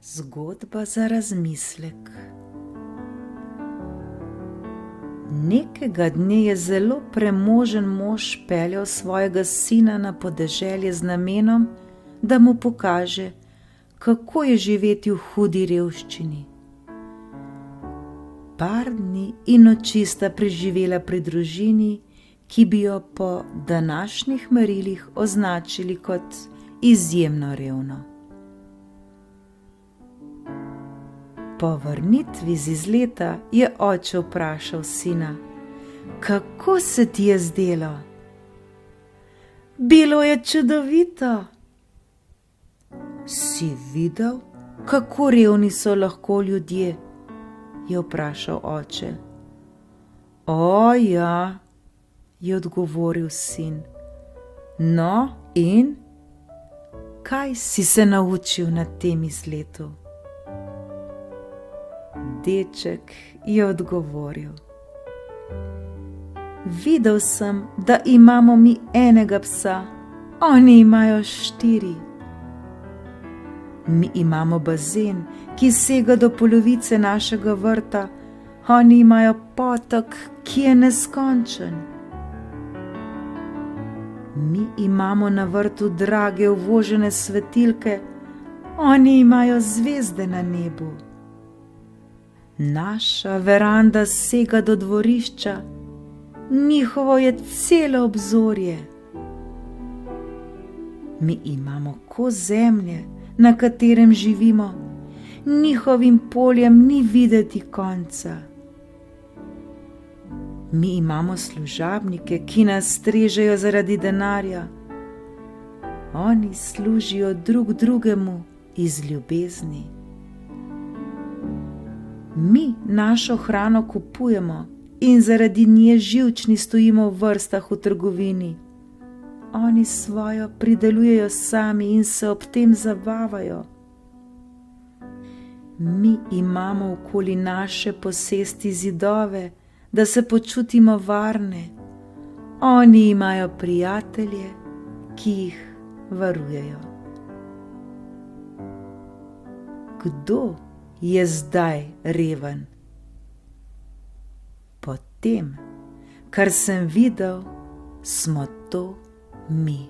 Zgodba za razmislek. Nekega dne je zelo premožen mož peljal svojega sina na podeželje z namenom, da mu pokaže, kako je živeti v hudi revščini. Par dni in noči sta preživela pri družini, ki bi jo po današnjih merilih označili kot izjemno revno. Po vrnitvi z izleta je oče vprašal sina: "Kako se ti je zdelo?" "Bilo je čudovito." "Si videl, kako revni so lahko ljudje?" je vprašal oče. "O, ja," je odgovoril sin. "No, in kaj si se naučil na tem izletu?" Deček je odgovoril: "Videl sem, da imamo mi enega psa, oni imajo 4. Mi imamo bazen, ki sega do polovice našega vrta, oni imajo potok, ki je neskončen. Mi imamo na vrtu drage uvožene svetilke, oni imajo zvezde na nebu. Naša veranda sega do dvorišča, njihovo je celo obzorje. Mi imamo kos zemlje, na katerem živimo, njihovim poljem ni videti konca. Mi imamo služabnike, ki nas strežejo zaradi denarja, oni služijo drug drugemu iz ljubezni. Mi našo hrano kupujemo in zaradi nje živčni stojimo v vrstah v trgovini. Oni svojo pridelujejo sami in se ob tem zabavajo. Mi imamo okoli naše posesti zidove, da se počutimo varne. Oni imajo prijatelje, ki jih varujejo. Kdo je zdaj reven? Po tem, kar sem videl, smo to mi."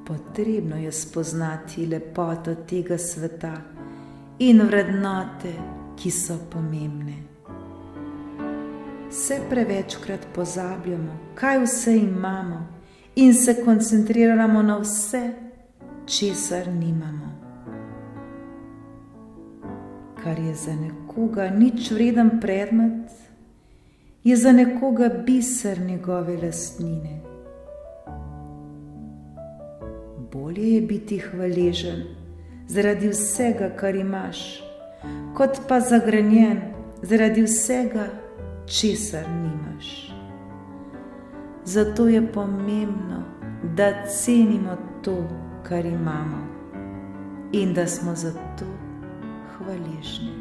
Potrebno je spoznati lepoto tega sveta in vrednote, ki so pomembne. Vse prevečkrat pozabljamo, kaj vse imamo, in se koncentriramo na vse, česar nimamo. Kar je za nekoga nič vreden predmet, je za nekoga biser njegove lastnine. Bolje je biti hvaležen zaradi vsega, kar imaš, kot pa zagrenjen zaradi vsega, česar nimaš. Zato je pomembno, da cenimo to, kar imamo, in da smo za to hvaležni.